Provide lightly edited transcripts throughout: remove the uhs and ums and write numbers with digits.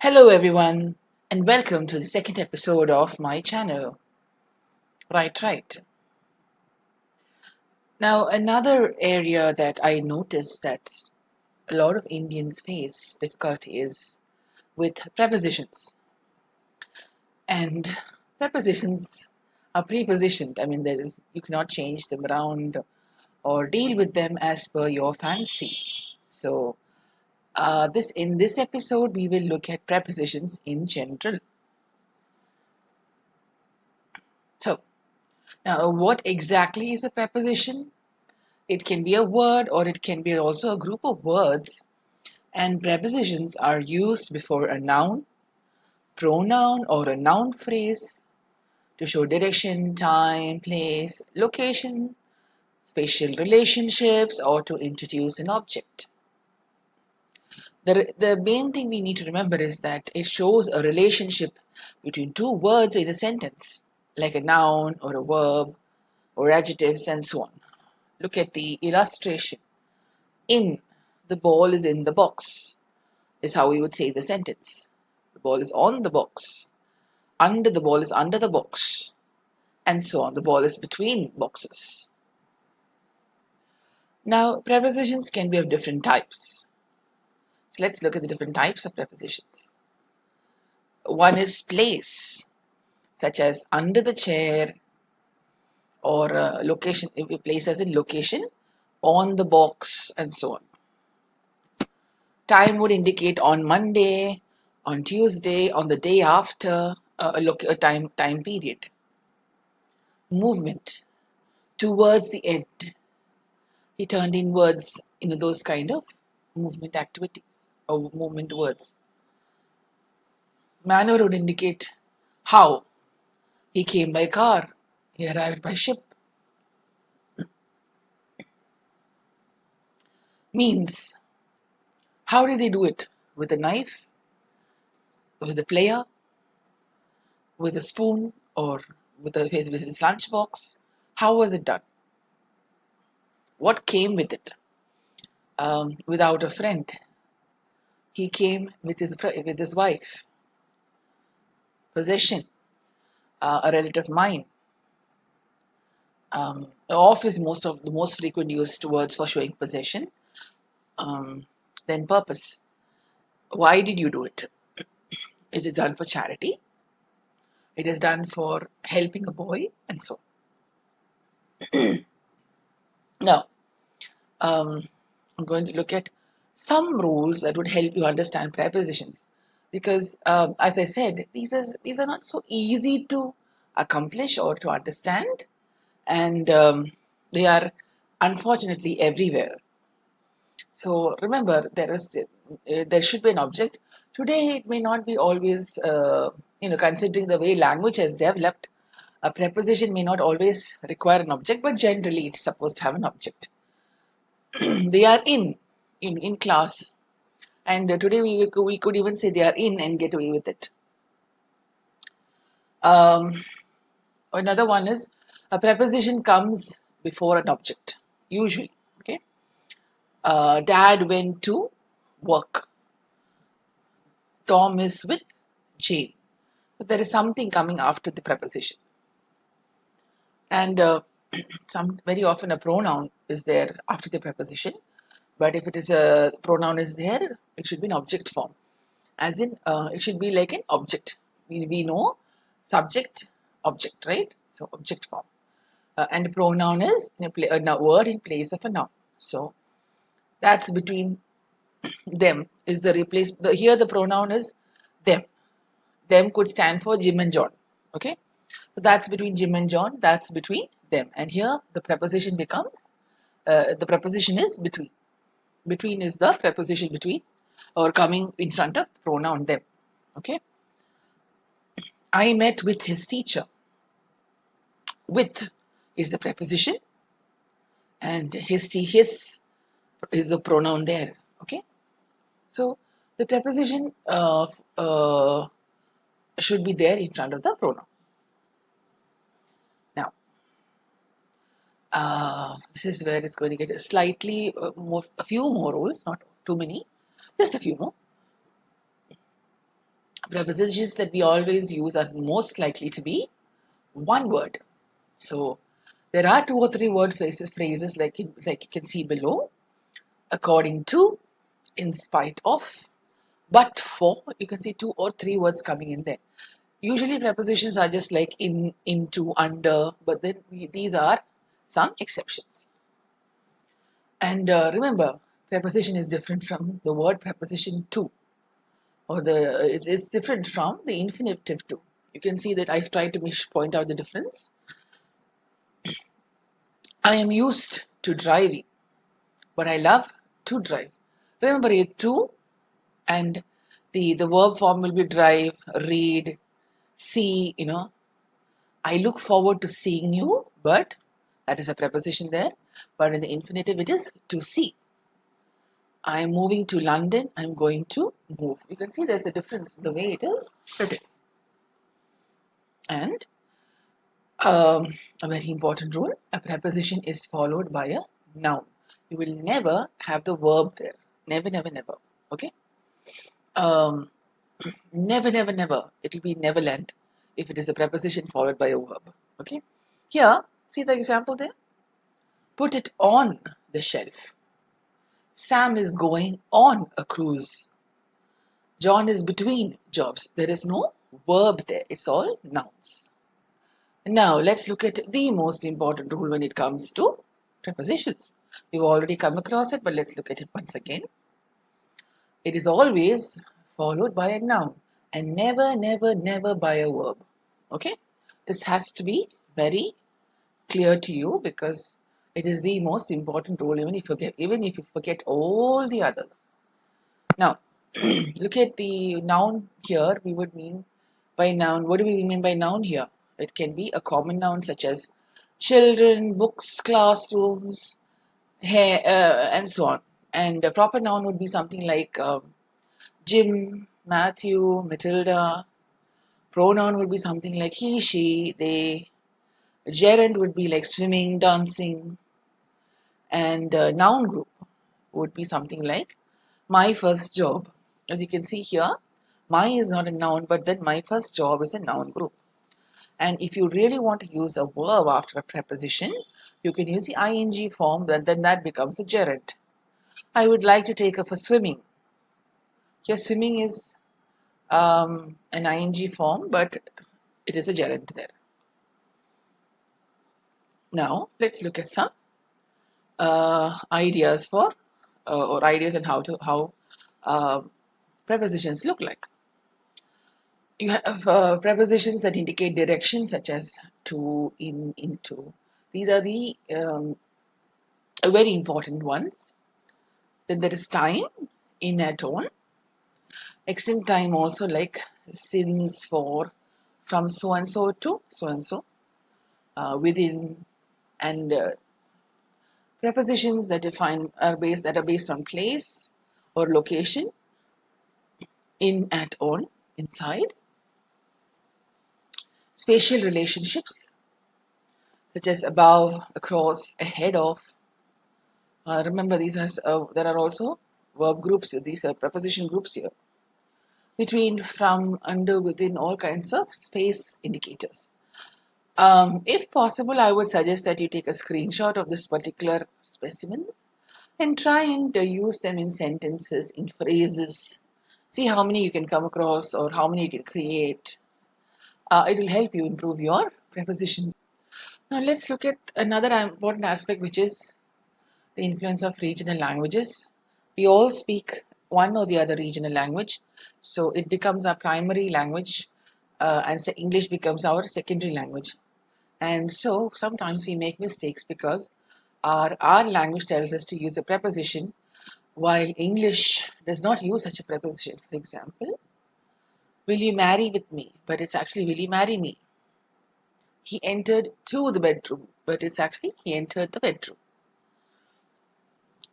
Hello, everyone, and welcome to the second episode of my channel. Right. Now, another area that I noticed that a lot of Indians face difficulty is with prepositions. And prepositions are prepositioned. I mean, you cannot change them around or deal with them as per your fancy. So, in this episode, we will look at prepositions in general. So, now, what exactly is a preposition? It can be a word or it can be also a group of words. And prepositions are used before a noun, pronoun, or a noun phrase to show direction, time, place, location, spatial relationships, or to introduce an object. The main thing we need to remember is that it shows a relationship between two words in a sentence, like a noun or a verb or adjectives and so on. Look at the illustration. In, the ball is in the box, is how we would say the sentence. The ball is on the box. Under, the ball is under the box. And so on. The ball is between boxes. Now, prepositions can be of different types. So let's look at the different types of prepositions. One is place, such as under the chair, or location, if we place as in location, on the box, and so on. Time would indicate on Monday, on Tuesday, on the day after a time period. Movement, towards the end. He turned inwards, those kind of movement activities or movement words. Manner would indicate how. He came by car, he arrived by ship. Means, how did they do it? With a knife? With a player? With a spoon? Or with his lunchbox? How was it done? What came with it? Without a friend. He came with his wife. Possession. A relative mine. Off is the most frequent used words for showing possession. Then purpose. Why did you do it? Is it done for charity? It is done for helping a boy, and so. Now, I'm going to look at some rules that would help you understand prepositions, because, as I said, these are not so easy to accomplish or to understand, and they are unfortunately everywhere. So remember, there should be an object. Today, it may not be always, considering the way language has developed, a preposition may not always require an object, but generally it's supposed to have an object. They are in class, and today we could even say they are in and get away with it. Another one is a preposition comes before an object, usually. Okay. Dad went to work. Tom is with Jane. So there is something coming after the preposition. And very often a pronoun is there after the preposition. But if it is a pronoun is there, it should be an object form. As in, it should be like an object. We know subject, object, right? So object form. And pronoun is a word in place of a noun. So that's between them. Is the replace here the pronoun is them. Them could stand for Jim and John. Okay, so that's between Jim and John. That's between them. And here the preposition becomes the preposition is between. Between is the preposition between, or coming in front of pronoun them. Okay. I met with his teacher. With is the preposition, and his is the pronoun there. Okay. So the preposition should be there in front of the pronoun. Now, this is where it's going to get a slightly a few more rules, not too many, just a few more. Prepositions that we always use are most likely to be one word. So there are two or three word phrases like you can see below. According to, in spite of, but for. You can see two or three words coming in there. Usually prepositions are just like in, into, under, but then these are some exceptions. And remember, preposition is different from the word preposition to, or it's different from the infinitive to. You can see that I've tried to point out the difference. I am used to driving, but I love to drive. Remember, here to and the verb form will be drive, read, see. I look forward to seeing you, but that is a preposition there. But in the infinitive, it is to see. I am moving to London. I'm going to move. You can see there's a difference in the way it is written. And a very important rule, a preposition is followed by a noun. You will never have the verb there. Never, never, never. Okay? Um, Never, never, never. It will be Neverland if it is a preposition followed by a verb. Okay? Here, see the example there? Put it on the shelf. Sam is going on a cruise. John is between jobs. There is no verb there. It's all nouns. Now, let's look at the most important rule when it comes to prepositions. We've already come across it, but let's look at it once again. It is always followed by a noun and never, never, never by a verb. Okay? This has to be very clear to you because it is the most important rule, even if you forget all the others. Now, look at the noun here. We would mean by noun. What do we mean by noun here? It can be a common noun such as children, books, classrooms, hair, and so on. And a proper noun would be something like Jim, Matthew, Matilda. Pronoun would be something like he, she, they. Gerund would be like swimming, dancing. And noun group would be something like my first job. As you can see here, my is not a noun, but then my first job is a noun group. And if you really want to use a verb after a preposition, you can use the ing form, then that becomes a gerund. I would like to take her for swimming. Here, swimming is an ing form, but it is a gerund there. Now, let's look at some ideas for or ideas on how prepositions look like. You have prepositions that indicate direction, such as to, in, into. These are the very important ones. Then there is time, in, at, on. Extend time also, like since, for, from so and so to so and so, within, and prepositions that are based on place or location. In, at, on, inside. Spatial relationships, such as above, across, ahead of. Remember, there are also verb groups. These are preposition groups here. Between, from, under, within, all kinds of space indicators. If possible, I would suggest that you take a screenshot of this particular specimens and try and use them in sentences, in phrases. See how many you can come across or how many you can create. It will help you improve your prepositions. Now let's look at another important aspect, which is the influence of regional languages. We all speak one or the other regional language, so it becomes our primary language, and English becomes our secondary language. And so sometimes we make mistakes because our language tells us to use a preposition while English does not use such a preposition. For example, will you marry with me? But it's actually, will you marry me? He entered to the bedroom, but it's actually, he entered the bedroom.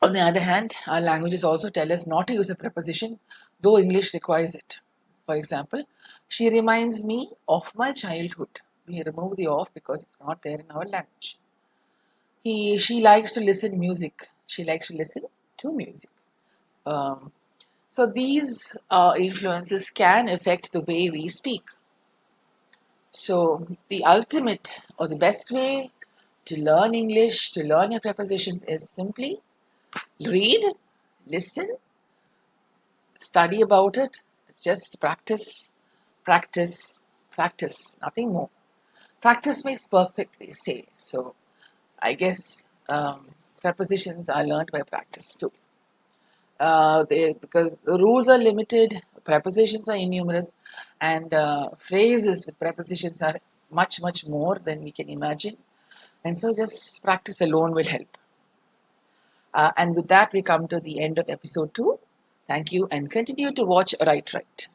On the other hand, our languages also tell us not to use a preposition, though English requires it. For example, she reminds me of my childhood. We remove the of because it's not there in our language. She likes to listen music. She likes to listen to music. Um, So these influences can affect the way we speak. So the ultimate or the best way to learn English, to learn your prepositions is simply read, listen, study about it. It's just practice, practice, practice, nothing more. Practice makes perfect, they say. So I guess prepositions are learned by practice too. Because the rules are limited, prepositions are innumerous, and phrases with prepositions are much, much more than we can imagine. And so just practice alone will help. And with that, we come to the end of episode 2. Thank you and continue to watch Right Right.